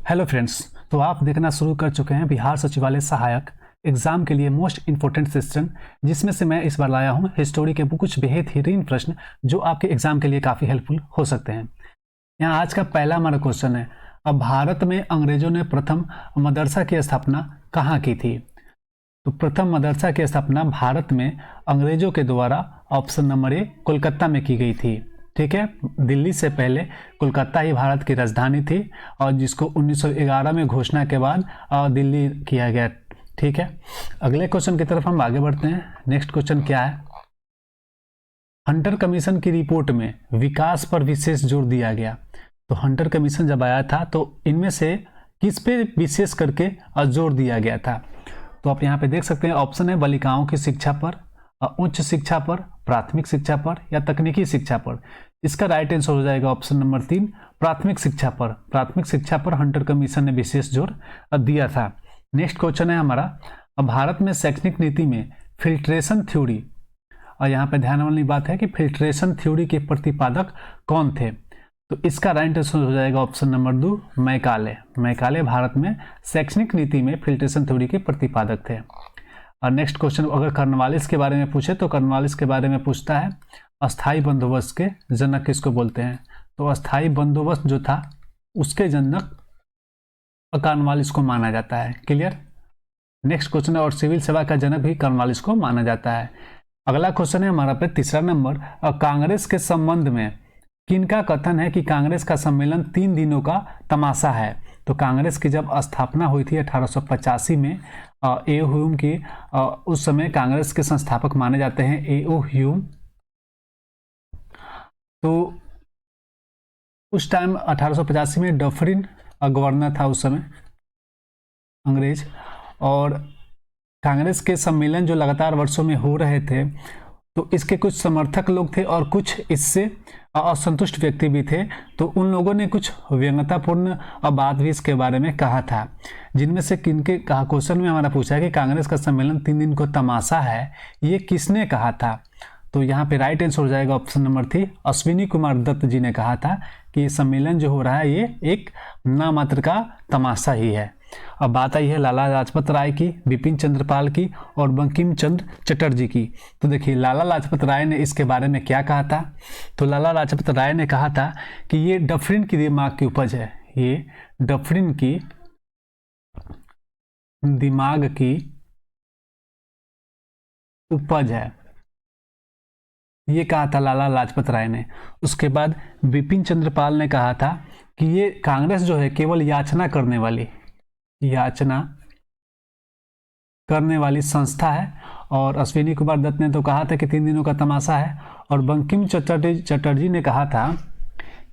Hello friends, तो आप देखना शुरू कर चुके हैं बिहार सचिवालय सहायक एग्जाम के लिए मोस्ट इंपॉर्टेंट सेशन, जिसमें से मैं इस बार लाया हूं हिस्टोरी के कुछ बेहतरीन प्रश्न जो आपके एग्जाम के लिए काफ़ी हेल्पफुल हो सकते हैं। यहाँ आज का पहला हमारा क्वेश्चन है, अब भारत में अंग्रेजों ने प्रथम मदरसा की स्थापना कहाँ की थी? तो प्रथम मदरसा की स्थापना भारत में अंग्रेजों के द्वारा ऑप्शन नंबर ए कोलकाता में की गई थी। ठीक है, दिल्ली से पहले कोलकाता ही भारत की राजधानी थी और जिसको 1911 में घोषणा के बाद दिल्ली किया गया। ठीक है, अगले क्वेश्चन की तरफ हम आगे बढ़ते हैं। नेक्स्ट क्वेश्चन क्या है? हंटर कमीशन की रिपोर्ट में विकास पर विशेष जोर दिया गया। तो हंटर कमीशन जब आया था तो इनमें से किस पे विशेष करके जोर दिया गया था? तो आप यहाँ पे देख सकते हैं, ऑप्शन है बालिकाओं की शिक्षा पर, उच्च शिक्षा पर, प्राथमिक शिक्षा पर या तकनीकी शिक्षा पर। इसका राइट आंसर हो जाएगा ऑप्शन नंबर 3, प्राथमिक शिक्षा पर। प्राथमिक शिक्षा पर हंटर कमीशन ने विशेष जोर दिया था। नेक्स्ट क्वेश्चन है हमारा, भारत में शैक्षणिक नीति में फिल्ट्रेशन थ्योरी, और यहाँ पे ध्यान वाली बात है कि फिल्ट्रेशन थ्योरी के प्रतिपादक कौन थे? तो इसका राइट आंसर हो जाएगा option number 2, Macaulay. Macaulay Bharat में शैक्षणिक नीति में फिल्ट्रेशन थ्योरी के प्रतिपादक थे। और नेक्स्ट क्वेश्चन अगर कॉर्नवालिस के बारे में पूछे तो कॉर्नवालिस के बारे में पूछता है, अस्थाई बंदोबस्त के जनक किसको बोलते हैं? तो अस्थाई बंदोबस्त जो था उसके जनक कॉर्नवालिस को माना जाता है। क्लियर? नेक्स्ट क्वेश्चन है, और सिविल सेवा का जनक भी कॉर्नवालिस को माना जाता है। अगला क्वेश्चन है हमारा पे तीसरा नंबर, कांग्रेस के संबंध में किनका कथन है कि कांग्रेस का सम्मेलन 3 दिनों का तमाशा है? तो कांग्रेस की जब स्थापना हुई थी 1885 में, ए ओ ह्यूम की उस समय कांग्रेस के संस्थापक माने जाते हैं ए ओ ह्यूम। तो उस टाइम 1885 में डफरिन गवर्नर था उस समय अंग्रेज, और कांग्रेस के सम्मेलन जो लगातार वर्षों में हो रहे थे तो इसके कुछ समर्थक लोग थे और कुछ इससे असंतुष्ट व्यक्ति भी थे। तो उन लोगों ने कुछ व्यंग्यतापूर्ण बात भी इसके बारे में कहा था, जिनमें से किनके कहा क्वेश्चन में हमारा पूछा है कि कांग्रेस का सम्मेलन 3 दिन को तमाशा है, ये किसने कहा था? तो यहाँ पे राइट आंसर हो जाएगा ऑप्शन नंबर 3, अश्विनी कुमार दत्त जी ने कहा था कि ये सम्मेलन जो हो रहा है ये एक नामात्र का तमाशा ही है। अब बात आई है लाला लाजपत राय की, बिपिन चंद्र पाल की और बंकिम चंद्र चटर्जी की। तो देखिए लाला लाजपत राय ने इसके बारे में क्या कहा था? तो लाला लाजपत राय ने कहा था कि ये डफरिन की दिमाग की उपज है, ये डफरिन की दिमाग की उपज है, ये कहा था लाला लाजपत राय ने। उसके बाद बिपिन चंद्र पाल ने कहा था कि ये कांग्रेस जो है केवल याचना करने वाली संस्था है। और अश्विनी कुमार दत्त ने तो कहा था कि 3 दिनों का तमाशा है। और बंकिम चटर्जी ने कहा था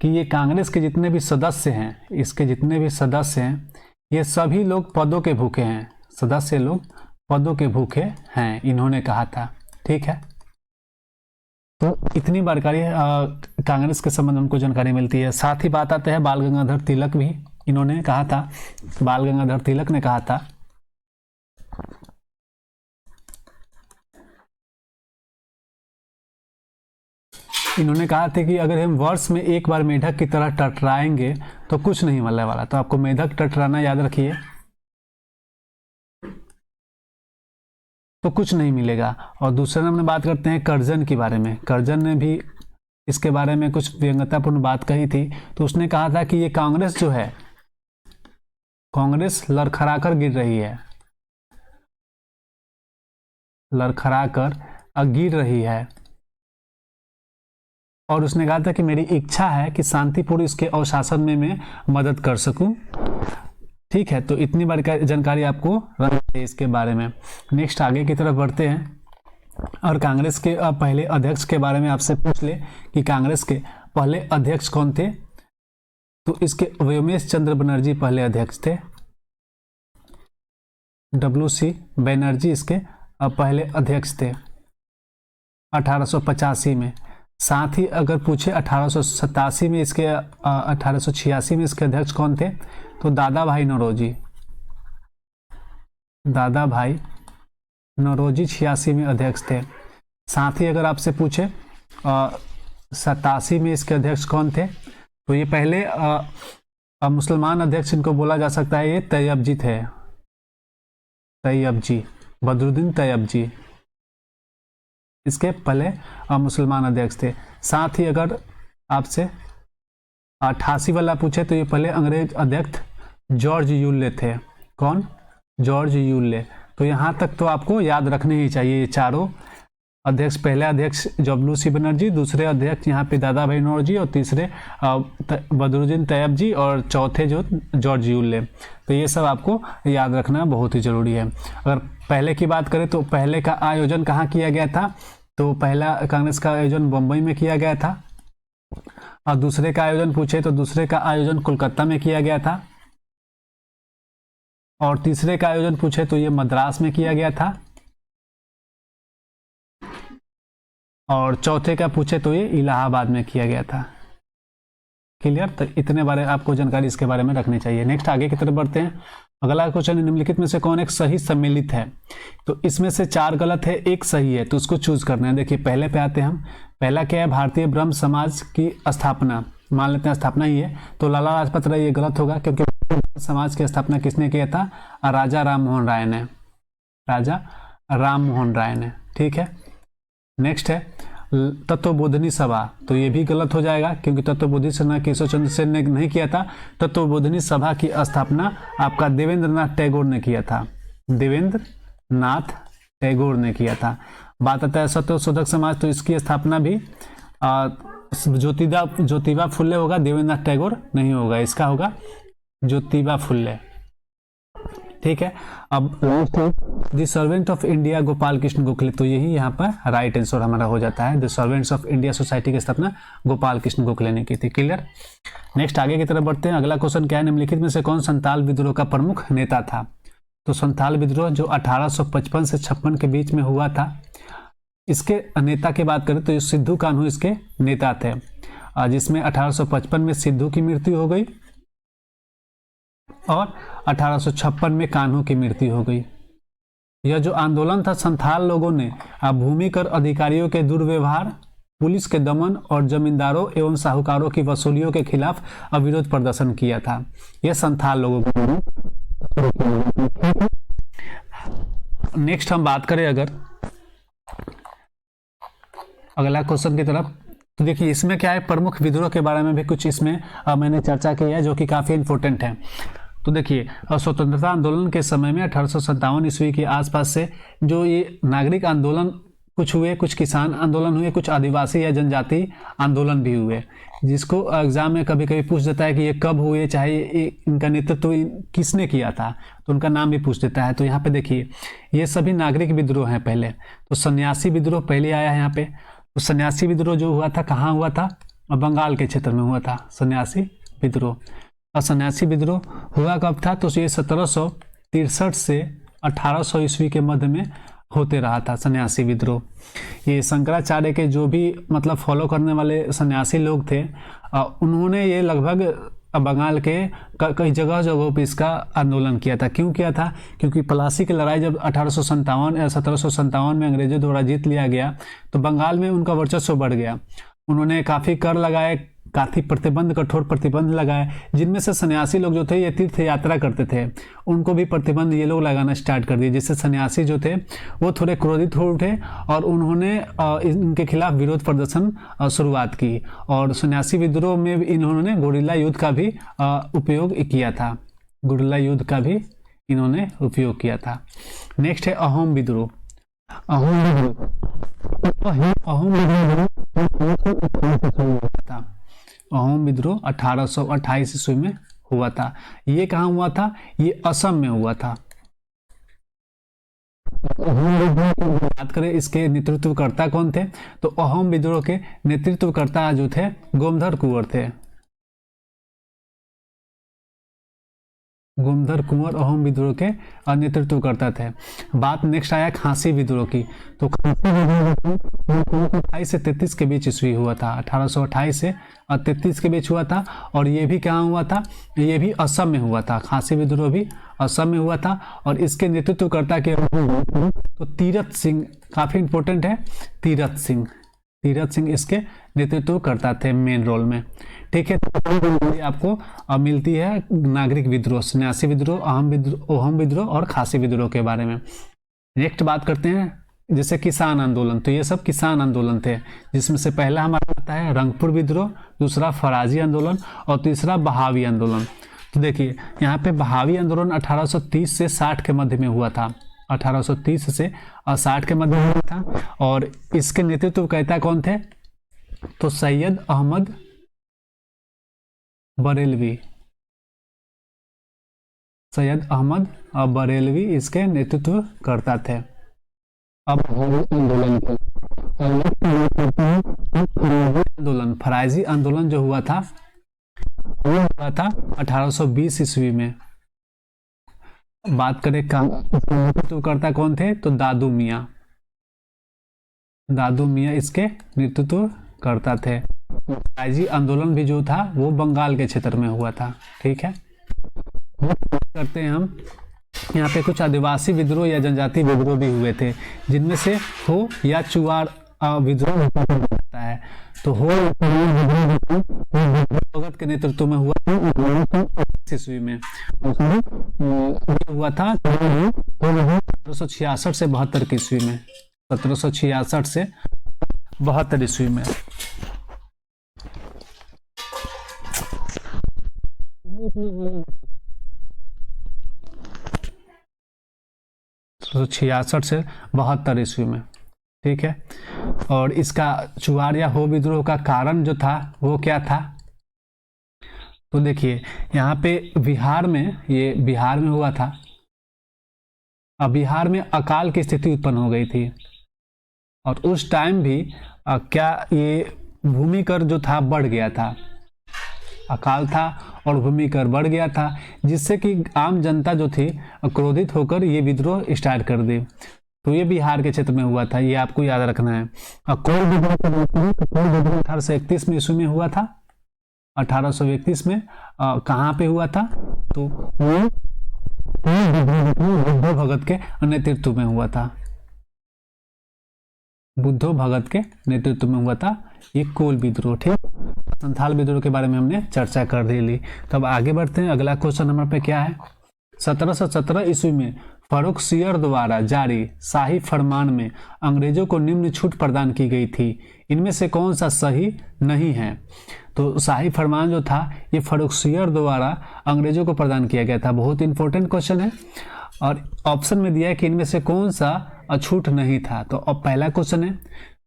कि ये कांग्रेस के जितने भी सदस्य हैं, इसके जितने भी सदस्य हैं, ये सभी लोग पदों के भूखे हैं, सदस्य लोग पदों के भूखे हैं, इन्होंने कहा था। ठीक है, तो इतनी जानकारी कांग्रेस के संबंध में हमको जानकारी मिलती है। साथ ही बात आते हैं बाल गंगाधर तिलक भी इन्होंने कहा था, बाल गंगाधर तिलक ने कहा था इन्होंने कहा था कि अगर हम वर्ष में एक बार मेढक की तरह टटराएंगे तो कुछ नहीं मिलने वाला। तो आपको मेढक टटराना याद रखिए, तो कुछ नहीं मिलेगा। और दूसरे नंबर में बात करते हैं कर्जन के बारे में। कर्जन ने भी इसके बारे में कुछ व्यंग्यतापूर्ण बात कही थी। तो उसने कहा था कि ये कांग्रेस जो है, कांग्रेस लड़खड़ाकर गिर रही है, लड़खड़ाकर गिर रही है। और उसने कहा था कि मेरी इच्छा है कि शांतिपूर्ण इसके अवशासन में मैं मदद कर सकूं। ठीक है, तो इतनी बड़ी जानकारी आपको रखनी है इसके बारे में। नेक्स्ट आगे की तरफ बढ़ते हैं और कांग्रेस के पहले अध्यक्ष के बारे में आपसे पूछ ले कि कांग्रेस के पहले अध्यक्ष कौन थे? तो इसके व्योमेश चंद्र बनर्जी पहले अध्यक्ष थे, WC बनर्जी इसके पहले अध्यक्ष थे 1885 में। साथ ही अगर पूछे 1887 में इसके 1886 में इसके अध्यक्ष कौन थे? तो दादा भाई नौरोजी 86 में अध्यक्ष थे। साथ ही अगर आपसे पूछे 87 में इसके अध्यक्ष कौन थे? तो ये पहले अब मुसलमान अध्यक्ष इनको बोला जा सकता है, ये तैयबजी थे, तैयबजी, बदरुद्दीन तैयबजी इसके पहले मुसलमान अध्यक्ष थे। साथ ही अगर आपसे 88 वाला पूछे तो ये पहले अंग्रेज अध्यक्ष जॉर्ज यूले थे। कौन? George Yule. तो यहाँ तक तो आपको याद रखने ही चाहिए ये चारों अध्यक्ष। पहले अध्यक्ष डब्ल्यू.सी. बनर्जी, दूसरे अध्यक्ष यहाँ पे दादा भाई नौरोजी, और तीसरे बदरुद्दीन तैयबजी, और चौथे जो जॉर्ज यूले। तो ये सब आपको याद रखना बहुत ही ज़रूरी है। अगर पहले की बात करें तो पहले का आयोजन कहाँ किया गया था? तो पहला कांग्रेस का आयोजन बम्बई में किया गया था। और दूसरे का आयोजन पूछे तो दूसरे का आयोजन कोलकाता में किया गया था। और तीसरे का आयोजन पूछे तो ये मद्रास में किया गया था। और चौथे का पूछे तो ये इलाहाबाद में किया गया था। क्लियर? तो इतने बारे आपको जानकारी इसके बारे में रखनी चाहिए। नेक्स्ट आगे की तरफ बढ़ते हैं। अगला क्वेश्चन, निम्नलिखित में से कौन एक सही सम्मिलित है? तो इसमें से 4 गलत है, एक सही है, तो उसको चूज करना है। देखिए पहले पे आते हैं हम। पहला क्या है? भारतीय ब्रह्म समाज की स्थापना, मान लेते हैं स्थापना ही है, तो लाला लाजपत राय, ये गलत होगा क्योंकि समाज की स्थापना किसने किया था? राजा राम मोहन राय ने, राजा राम मोहन राय ने। ठीक है। नेक्स्ट है तत्वबोधिनी सभा, तो ये भी गलत हो जाएगा क्योंकि तत्वबोधिनी सभा केशव चंद्र सेन ने नहीं किया था। तत्वबोधिनी सभा की स्थापना आपका देवेंद्र नाथ टैगोर ने किया था, देवेंद्र नाथ टैगोर ने किया था। बात आता है सत्यशोधक समाज, तो इसकी स्थापना भी ज्योतिबा फुल्ले होगा, देवेंद्र नाथ टैगोर नहीं होगा, इसका होगा ज्योतिबा फुल्ले। ठीक है। अब the servant of India Gopal Krishna Gokhale, तो यही यहाँ पर राइट आंसर हमारा हो जाता है। The servants of India society की स्थापना गोपाल कृष्ण गोखले ने की थी। क्लियर? नेक्स्ट आगे की तरफ बढ़ते हैं। अगला क्वेश्चन क्या है? निम्नलिखित में से कौन संताल विद्रोह का प्रमुख नेता था? तो संताल विद्रोह जो 1855 से 56 के बीच में हुआ था, इसके नेता की बात करें तो सिद्धू कान्हू इसके नेता थे, जिसमें 1855 में सिद्धू की मृत्यु हो गई और 1856 में कान्हू की मृत्यु हो गई। यह जो आंदोलन था, संथाल लोगों ने भूमिकर अधिकारियों के दुर्व्यवहार, पुलिस के दमन और जमींदारों एवं साहूकारों की वसूलियों के खिलाफ अविरोध प्रदर्शन किया था। यह संथाल लोगों को। नेक्स्ट हम बात करें अगर अगला क्वेश्चन की तरफ, तो देखिए इसमें क्या है, प्रमुख विद्रोह के बारे में भी कुछ इसमें मैंने चर्चा की है जो कि काफी इंपॉर्टेंट है। तो देखिए स्वतंत्रता आंदोलन के समय में 1857 ईस्वी के आसपास से जो ये नागरिक आंदोलन कुछ हुए, कुछ किसान आंदोलन हुए, कुछ आदिवासी या जनजाति आंदोलन भी हुए, जिसको एग्जाम में कभी कभी पूछ देता है कि ये कब हुए, चाहे इनका नेतृत्व किसने किया था, तो उनका नाम भी पूछ देता है। तो यहाँ पे देखिए ये सभी नागरिक विद्रोह हैं। पहले तो सन्यासी विद्रोह पहले आया है यहाँ पे। तो सन्यासी विद्रोह जो हुआ था कहाँ हुआ था? बंगाल के क्षेत्र में हुआ था सन्यासी विद्रोह। और सन्यासी विद्रोह हुआ कब था? तो ये 1763 से 1800 ईस्वी के मध्य में होते रहा था सन्यासी विद्रोह। ये शंकराचार्य के जो भी मतलब फॉलो करने वाले सन्यासी लोग थे, उन्होंने ये लगभग बंगाल के कई जगहों पर इसका आंदोलन किया था। क्यों किया था? क्योंकि प्लासी की लड़ाई जब 1757 में अंग्रेजों द्वारा जीत लिया गया तो बंगाल में उनका वर्चस्व बढ़ गया। उन्होंने काफ़ी कर लगाए, काफ़ी प्रतिबंध, कठोर प्रतिबंध लगाए, जिनमें से सन्यासी लोग जो थे ये तीर्थ यात्रा करते थे, उनको भी प्रतिबंध ये लोग लगाना स्टार्ट कर दिए, जिससे सन्यासी जो थे वो थोड़े क्रोधित हो उठे और उन्होंने इनके खिलाफ विरोध प्रदर्शन शुरुआत की। और सन्यासी विद्रोह में इन्होंने गुरिल्ला युद्ध का भी उपयोग किया था, गुरिल्ला युद्ध का भी इन्होंने उपयोग किया था। नेक्स्ट है अहोम विद्रोह। अहोम विद्रोह 1828 ईस्वी में हुआ था। ये कहाँ हुआ था? ये असम में हुआ था। बात करें इसके नेतृत्वकर्ता कौन थे, तो अहोम विद्रोह के नेतृत्वकर्ता जो थे गोमधर कुंवर थे। गोमधर कुंवर अहोम विद्रोह के नेतृत्व करता थे। बात नेक्स्ट आया खांसी विद्रोह की। तो खांसी विद्रोह 1828 से 33 के बीच ईस्वी हुआ था, 1828 से 33 के बीच हुआ था। और ये भी कहाँ हुआ था? ये भी असम में हुआ था। खांसी विद्रोह भी असम में हुआ था। और इसके नेतृत्वकर्ता के तो तीरथ सिंह, काफी इंपॉर्टेंट है तीरथ सिंह। तीरथ सिंह इसके नेतृत्व करता थे मेन रोल में। ठीक है, तो आपको अब मिलती है नागरिक विद्रोह, सन्यासी विद्रोह, ओहम विद्रोह और खासी विद्रोह के बारे में। नेक्स्ट बात करते हैं जैसे किसान आंदोलन। तो ये सब किसान आंदोलन थे, जिसमें से पहला हमारा आता है रंगपुर विद्रोह, दूसरा फराजी आंदोलन और तीसरा बहावी आंदोलन। तो देखिए यहाँ पे बहावी आंदोलन 1830 से 60 के मध्य में हुआ था, 1830 से 60 के मध्य में हुआ था। और इसके नेतृत्व कहता कौन थे? तो सैयद अहमद बरेलवी, सैयद अहमद बरेलवी इसके नेतृत्व करता थे। अब आंदोलन आंदोलन फराजी आंदोलन जो हुआ था वो हुआ था 1820 ईस्वी में। बात करें का नेतृत्व करता कौन थे? तो दादू मियाँ, दादू मियाँ इसके नेतृत्व करता थे। फराजी आंदोलन भी जो था वो बंगाल के क्षेत्र में हुआ था। ठीक है, करते हैं हम यहाँ पे कुछ आदिवासी विद्रोह या जनजाति विद्रोह भी हुए थे, जिनमें से हो या चुआर विद्रोह होता है। तो हो भगत के नेतृत्व में हुआ ईस्वी में हुआ था 1766 से 72 ईस्वी में, 1766 से 72 ईस्वी में। 1766 से 72 ईस्वी में। ठीक है, और इसका चुआर या हो विद्रोह का कारण जो था वो क्या था? तो देखिए यहाँ पे बिहार में, ये बिहार में हुआ था। अब बिहार में अकाल की स्थिति उत्पन्न हो गई थी और उस टाइम भी क्या ये भूमि कर जो था बढ़ गया था, अकाल था और भूमि कर बढ़ गया था, जिससे कि आम जनता जो थी क्रोधित होकर ये विद्रोह स्टार्ट कर दी। तो ये बिहार के क्षेत्र में हुआ था, ये आपको याद रखना है। कोल विद्रोह का बात करें तो कोल विद्रोह 1831 में ईस्वी में हुआ था। 1831 में कहाँ पे हुआ था? तो बुद्धो भगत के नेतृत्व में हुआ था, बुद्धो भगत के नेतृत्व में हुआ था ये कोल विद्रोह। ठीक, संथाल विद्रोह के बारे में हमने चर्चा कर ली। तो अब आगे बढ़ते हैं। अगला क्वेश्चन नंबर पे क्या है? 1717 ईस्वी में फर्रुखसियर द्वारा जारी शाही फरमान में अंग्रेजों को निम्न छूट प्रदान की गई थी, इनमें से कौन सा सही नहीं है? तो शाही फरमान जो था ये फर्रुखसियर द्वारा अंग्रेजों को प्रदान किया गया था। बहुत इंपॉर्टेंट क्वेश्चन है और ऑप्शन में दिया है कि इनमें से कौन सा अछूट नहीं था। तो अब पहला क्वेश्चन है,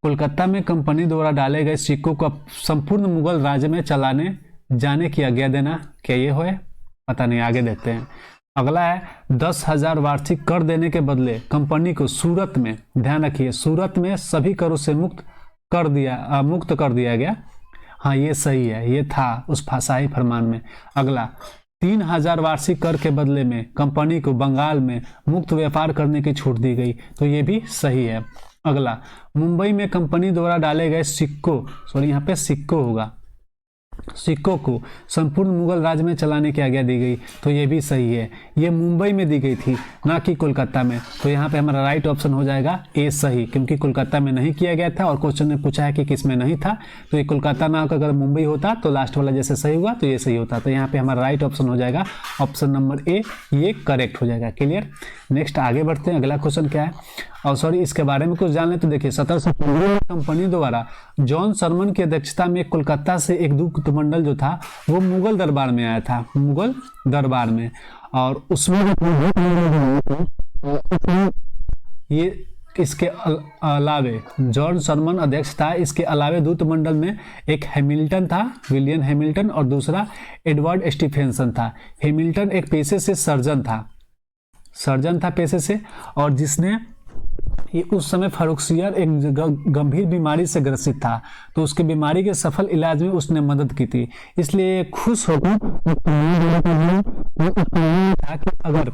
कोलकाता में कंपनी द्वारा डाले गए सिक्कों को संपूर्ण मुगल राज्य में चलाने जाने की आज्ञा देना, क्या ये है? पता नहीं, आगे देखते हैं। अगला है 10,000 वार्षिक कर देने के बदले कंपनी को सूरत में, ध्यान रखिए, सूरत में सभी करों से मुक्त कर दिया गया। हाँ ये सही है, ये था उस शाही फरमान में। अगला 3,000 वार्षिक कर के बदले में कंपनी को बंगाल में मुक्त व्यापार करने की छूट दी गई, तो ये भी सही है। अगला मुंबई में कंपनी द्वारा डाले गए यहाँ पे सिक्कों होगा, सिक्कों को संपूर्ण मुगल राज्य में चलाने की आज्ञा दी गई, तो ये भी सही है। ये मुंबई में दी गई थी, ना कि कोलकाता में, तो यहाँ पे हमारा राइट ऑप्शन हो जाएगा ए सही, क्योंकि कोलकाता में नहीं किया गया था और क्वेश्चन ने पूछा है कि किस में नहीं था, तो ये कोलकाता ना होकर अगर मुंबई होता तो लास्ट वाला जैसे सही हुआ तो ये सही होता। तो यहाँ पे हमारा राइट ऑप्शन हो जाएगा ऑप्शन नंबर ए, ये करेक्ट हो जाएगा। क्लियर। नेक्स्ट आगे बढ़ते हैं। अगला क्वेश्चन क्या है? और सॉरी, इसके बारे में कुछ जान लें तो देखिए 1715 में कंपनी द्वारा जॉन सरमन की अध्यक्षता में कोलकाता से एक दूत मंडल जो था वो मुगल दरबार में आया था, मुगल दरबार में, और उसमें ये इसके अलावे जॉन सरमन अध्यक्ष था। इसके अलावे दूत मंडल में एक हैमिल्टन था, विलियम हैमिल्टन, और दूसरा एडवर्ड स्टीफेंसन था। हैमिल्टन एक पेशे से सर्जन था पेशे से, और जिसने ये उस समय फर्रुखसियर एक गंभीर बीमारी से ग्रसित था, तो उसके बीमारी के सफल इलाज में उसने मदद की थी। इसलिए खुश होकर था कि अगर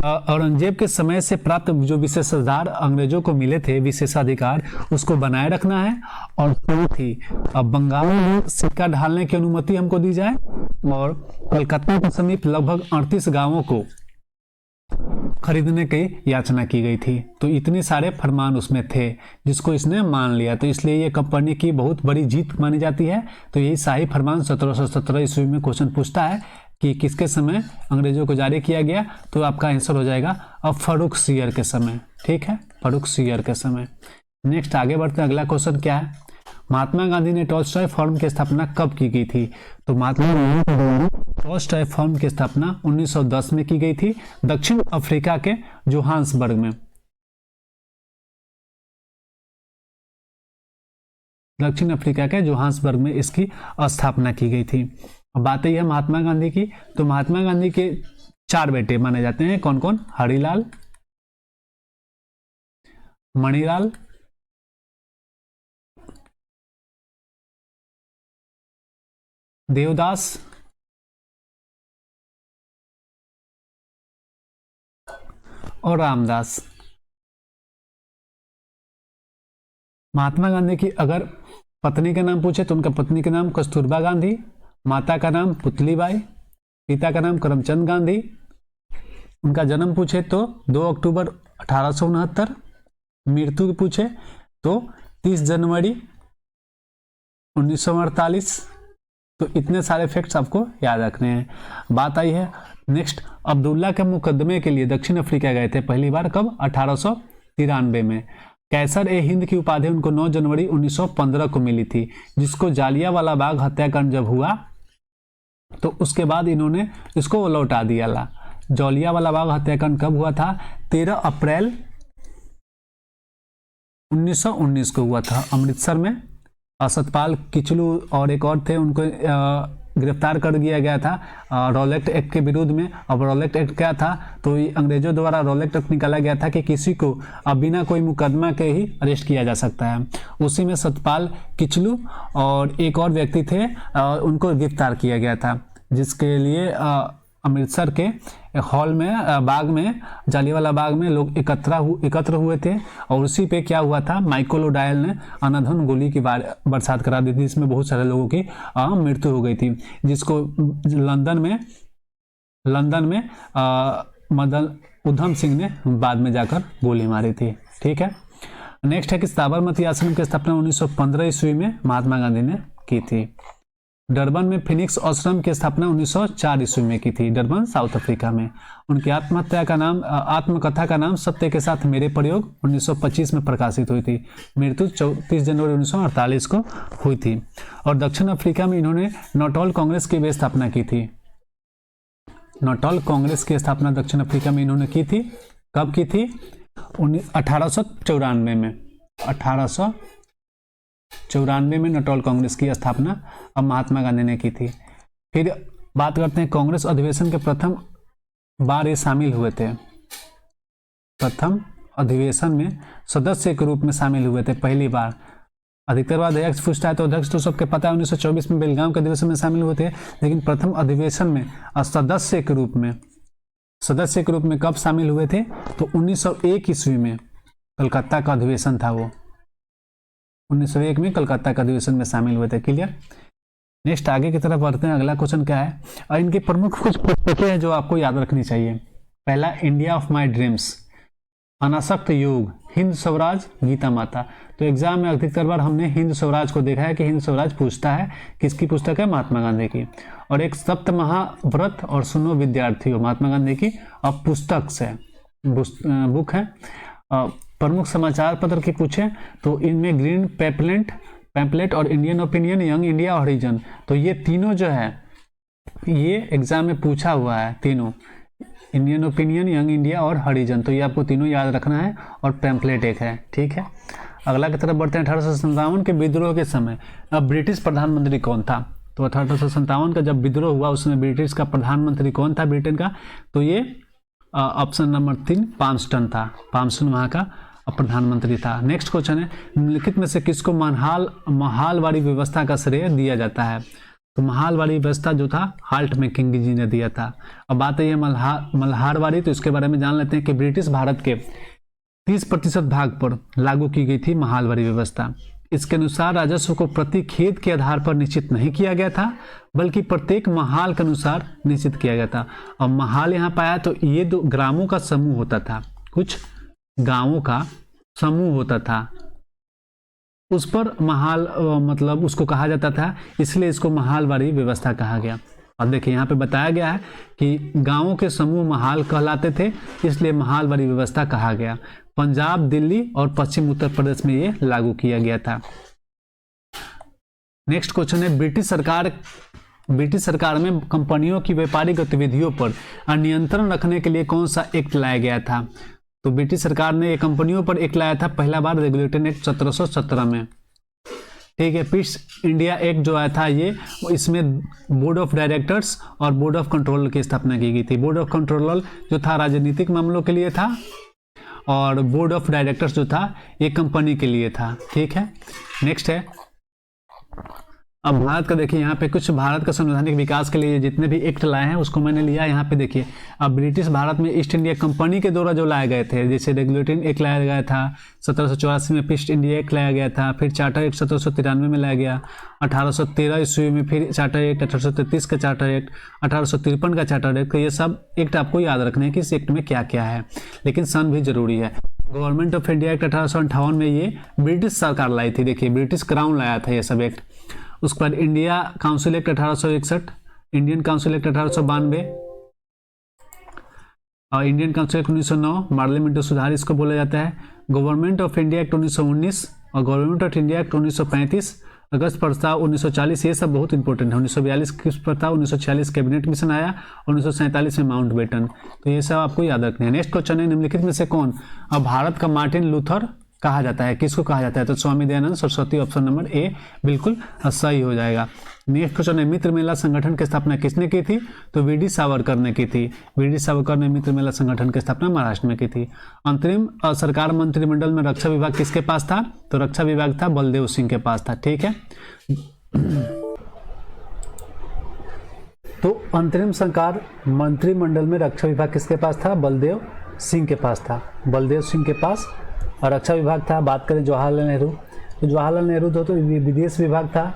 औरंगजेब के समय से प्राप्त जो विशेषाधिकार अंग्रेजों को मिले थे, विशेषाधिकार, उसको बनाए रखना है, और साथ ही अब बंगाल में सिक्का ढालने की अनुमति हमको दी जाए, और कलकत्ता के समीप लगभग 38 गांवों को खरीदने की याचना की गई थी। तो इतने सारे फरमान उसमें थे जिसको इसने मान लिया, तो इसलिए ये कंपनी की बहुत बड़ी जीत मानी जाती है। तो यही शाही फरमान 1717 ईस्वी में क्वेश्चन पूछता है कि किसके समय अंग्रेजों को जारी किया गया, तो आपका आंसर हो जाएगा अब फर्रुखसियर के समय। ठीक है, फर्रुखसियर के समय। नेक्स्ट आगे बढ़ते हैं, अगला क्वेश्चन क्या है, महात्मा गांधी ने टॉल्स्टॉय फर्म की स्थापना कब की गई थी? तो महात्मा गांधी के द्वारा टॉल्स्टॉय फर्म की स्थापना 1910 में की गई थी, दक्षिण अफ्रीका के जोहान्सबर्ग में। दक्षिण अफ्रीका के जोहान्सबर्ग में इसकी स्थापना की गई थी। अब बात यह है महात्मा गांधी की, तो महात्मा गांधी के 4 बेटे माने जाते हैं, कौन कौन? हरिलाल, मणिलाल, देवदास और रामदास। महात्मा गांधी की अगर पत्नी का नाम पूछे तो उनका पत्नी का नाम कस्तूरबा गांधी, माता का नाम पुतलीबाई, पिता का नाम करमचंद गांधी। उनका जन्म पूछे तो 2 अक्टूबर 1869, मृत्यु पूछे तो 30 जनवरी 1948। तो इतने सारे फैक्ट्स आपको याद रखने हैं। बात आई है नेक्स्ट, अब्दुल्ला के मुकदमे के लिए दक्षिण अफ्रीका गए थे पहली बार कब? 1893 में। कैसर ए हिंद की उपाधि उनको 9 जनवरी 1915 को मिली थी, जिसको जालियांवाला बाग हत्याकांड जब हुआ तो उसके बाद इन्होंने इसको लौटा दिया ला। जालियांवाला बाग हत्याकांड कब हुआ था? 13 अप्रैल 1919 को हुआ था अमृतसर में। सतपाल किचलू और एक और थे, उनको गिरफ्तार कर दिया गया था रॉलेट एक्ट के विरुद्ध में। अब रॉलेट एक्ट क्या था? तो अंग्रेजों द्वारा रॉलेट एक्ट निकाला गया था कि किसी को बिना कोई मुकदमा के ही अरेस्ट किया जा सकता है। उसी में सतपाल किचलू और एक और व्यक्ति थे, उनको गिरफ्तार किया गया था, जिसके लिए अमृतसर के हॉल में बाग में जालियांवाला बाग में लोग एकत्र हुए थे। और उसी पे क्या हुआ था, माइकल ओडायल ने अनाधन गोली की बरसात करा दी थी, जिसमें बहुत सारे लोगों की मृत्यु हो गई थी, जिसको लंदन में मदन उधम सिंह ने बाद में जाकर गोली मारी थी। ठीक है, नेक्स्ट है कि साबरमती आश्रम की स्थापना 1915 ईस्वी में महात्मा गांधी ने की थी। डरबन में फिनिक्स आश्रम की स्थापना 1904 ईस्वी में की थी, डरबन साउथ अफ्रीका में। उनकी आत्मकथा का नाम सत्य के साथ मेरे प्रयोग 1925 में प्रकाशित हुई थी। मृत्यु 30 जनवरी 1948 को हुई थी। और दक्षिण अफ्रीका में इन्होंने नाटोल कांग्रेस की भी स्थापना की थी। नाटोल कांग्रेस की स्थापना दक्षिण अफ्रीका में इन्होंने की थी। कब की थी? 1894 में। 1894 में नाटोल कांग्रेस की स्थापना अब महात्मा गांधी ने की थी। फिर बात करते हैं कांग्रेस अधिवेशन के प्रथम बार ये शामिल हुए थे। प्रथम अधिवेशन में सदस्य के रूप में शामिल हुए थे पहली बार। अधिकतर बार अध्यक्ष पूछता है तो अध्यक्ष तो सबके पता है, 1924 में बेलगाम के अधिवेशन में शामिल हुए थे। लेकिन प्रथम अधिवेशन में सदस्य के रूप में कब शामिल हुए थे? तो 1901 ईस्वी में कलकत्ता का अधिवेशन था वो। 1901 में कलकत्ता का अधिवेशन में शामिल हुए थे। क्लियर? नेक्स्ट आगे की तरफ बढ़ते हैं। अगला क्वेश्चन क्या है, और इनकी प्रमुख कुछ पुस्तकें हैं जो आपको याद रखनी चाहिए। पहला, इंडिया ऑफ माई ड्रीम्स, अनासक्त युग, हिंद स्वराज, गीता माता। तो एग्जाम में अधिकतर बार हमने हिंद स्वराज को देखा है कि हिंद स्वराज पूछता है। किसकी पुस्तक है? महात्मा गांधी की। और एक सप्त महाव्रत और सुनो विद्यार्थियों, महात्मा गांधी की अब पुस्तक से बुक है। प्रमुख समाचार पत्र की पूछे तो इनमें ग्रीन पैम्पलेट और इंडियन ओपिनियन, यंग इंडिया और हरिजन। तो ये तीनों जो है ये एग्जाम में पूछा हुआ है, तीनों, इंडियन ओपिनियन, यंग इंडिया और हरिजन। तो ये आपको तीनों याद रखना है। और पैम्पलेट एक है। ठीक है, अगला की तरफ बढ़ते हैं। 1857 के विद्रोह के समय अब ब्रिटिश प्रधानमंत्री कौन था? तो 1857 का जब विद्रोह हुआ उसमें ब्रिटिश का प्रधानमंत्री कौन था ब्रिटेन का? तो ये ऑप्शन नंबर 3 पामस्टन था। पामस्टन वहाँ का प्रधानमंत्री था। नेक्स्ट क्वेश्चन है, निम्नलिखित में से किसको महालवाड़ी व्यवस्था का श्रेय दिया जाता है? तो महालवाड़ी व्यवस्था जो था हाल्ट में किंग जी ने दिया था। अब बात है मल्हारवाड़ी, तो इसके बारे में जान लेते हैं कि ब्रिटिश भारत के 30% भाग पर लागू की गई थी महालवाड़ी व्यवस्था। इसके अनुसार राजस्व को प्रति खेत के आधार पर निश्चित नहीं किया गया था, बल्कि प्रत्येक महाल के अनुसार निश्चित किया गया था। और महाल यहाँ पाया तो ये 2 ग्रामों का समूह होता था, कुछ गांवों का समूह होता था, उस पर महाल मतलब उसको कहा जाता था, इसलिए इसको महालवाड़ी व्यवस्था कहा गया। और देखिए यहाँ पे बताया गया है कि गांवों के समूह महाल कहलाते थे, इसलिए महालवाड़ी व्यवस्था कहा गया। पंजाब, दिल्ली और पश्चिम उत्तर प्रदेश में ये लागू किया गया था। नेक्स्ट क्वेश्चन है, ब्रिटिश सरकार में कंपनियों की व्यापारिक गतिविधियों पर नियंत्रण रखने के लिए कौन सा एक्ट लाया गया था? तो ब्रिटिश सरकार ने ये कंपनियों पर एक्ट लाया था पहला बार रेगुलेटिंग एक्ट 1717 में। ठीक है, ईस्ट इंडिया एक्ट जो आया था ये, इसमें बोर्ड ऑफ डायरेक्टर्स और बोर्ड ऑफ कंट्रोलर की स्थापना की गई थी। बोर्ड ऑफ कंट्रोलर जो था राजनीतिक मामलों के लिए था, और बोर्ड ऑफ डायरेक्टर्स जो था ये कंपनी के लिए था। ठीक है, नेक्स्ट है, अब भारत का देखिए यहाँ पे कुछ भारत का संवैधानिक विकास के लिए जितने भी एक्ट लाए हैं उसको मैंने लिया यहाँ पे। देखिए अब ब्रिटिश भारत में ईस्ट इंडिया कंपनी के द्वारा जो लाए गए थे, जैसे रेगुलेटिंग एक्ट लाया गया था 1784 में, ईस्ट इंडिया एक्ट लाया गया था, फिर चार्टर एक्ट 1793 में लाया गया, 1813 ईस्वी में फिर चार्टर एक्ट, 1833 का चार्टर एक्ट, 1853 का चार्टर एक्ट। ये सब एक्ट आपको याद रखने हैं कि इस एक्ट में क्या क्या है, लेकिन सन भी जरूरी है। गवर्नमेंट ऑफ इंडिया एक्ट 1858 में ये ब्रिटिश सरकार लाई थी। देखिए ब्रिटिश क्राउन लाया था ये सब एक्ट। उसके बाद India council act 1861, Indian council act 1892 और इंडियन काउंसिल एक्ट 1909, पार्लियामेंट सुधार इसको बोला जाता है। गवर्नमेंट ऑफ इंडिया एक्ट 1919 और गवर्नमेंट ऑफ इंडिया एक्ट 1935, अगस्त प्रस्ताव 1940, ये सब बहुत इंपॉर्टेंट है। 1942 किस प्रस्ताव, 1946 कैबिनेट मिशन आया, 1947 में माउंटबेटन। तो ये सब आपको याद रखने हैं। नेक्स्ट क्वेश्चन है, निम्नलिखित में से कौन अब भारत का मार्टिन लूथर कहा जाता है? किसको कहा जाता है? तो Swami Dayanand Saraswati, option number A बिल्कुल सही हो जाएगा। नेक्स्ट क्वेश्चन है, मित्र मेला संगठन की स्थापना किसने की थी? तो वी.डी. सावरकर ने की थी। वी.डी. सावरकर ने मित्र मेला संगठन की स्थापना महाराष्ट्र में की थी। अंतरिम सरकार मंत्रिमंडल में रक्षा विभाग किसके पास था? तो रक्षा विभाग था बलदेव सिंह के पास था। ठीक है, तो अंतरिम सरकार मंत्रिमंडल में रक्षा विभाग किसके पास था? बलदेव सिंह के पास था। बलदेव सिंह के पास और रक्षा विभाग था। बात करें जवाहरलाल नेहरू, तो जवाहरलाल नेहरू तो विदेश विभाग था,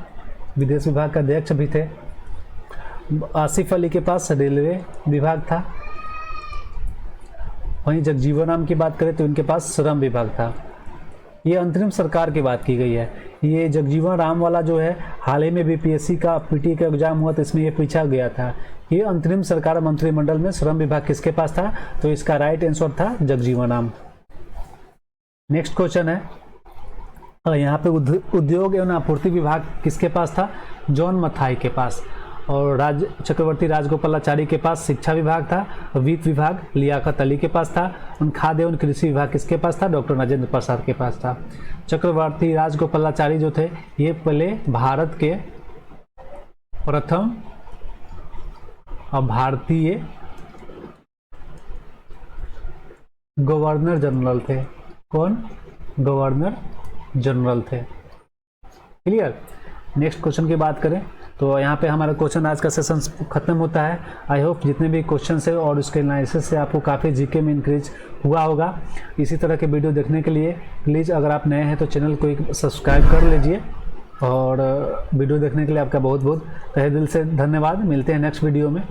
विदेश विभाग का अध्यक्ष भी थे। आसिफ अली के पास रेलवे विभाग था। वहीं जगजीवन राम की बात करें तो इनके पास श्रम विभाग था। ये अंतरिम सरकार की बात की गई है। ये जगजीवन राम वाला जो है, हाल ही में बीपीएससी का पीटी का एग्जाम हुआ तो इसमें ये पूछा गया था। ये अंतरिम सरकार मंत्रिमंडल में श्रम विभाग किसके पास था? तो इसका राइट आंसर था जगजीवन राम। नेक्स्ट क्वेश्चन है, यहाँ पे उद्योग एवं आपूर्ति विभाग किसके पास था? जॉन मथाई के पास। और चक्रवर्ती राजगोपालाचारी के पास शिक्षा विभाग था। वित्त विभाग लियाकत अली के पास था। उन खाद्य एवं कृषि विभाग किसके पास था? डॉक्टर राजेंद्र प्रसाद के पास था। चक्रवर्ती राजगोपालाचारी जो थे ये पहले भारत के प्रथम भारतीय गवर्नर जनरल थे। कौन? गवर्नर जनरल थे। क्लियर। नेक्स्ट क्वेश्चन की बात करें तो यहाँ पे हमारा क्वेश्चन आज का सेशन खत्म होता है। आई होप जितने भी क्वेश्चन है और उसके एनालिसिस से आपको काफ़ी जीके में इंक्रीज हुआ होगा। इसी तरह के वीडियो देखने के लिए प्लीज़ अगर आप नए हैं तो चैनल को एक सब्सक्राइब कर लीजिए। और वीडियो देखने के लिए आपका बहुत बहुत तहे दिल से धन्यवाद। मिलते हैं नेक्स्ट वीडियो में।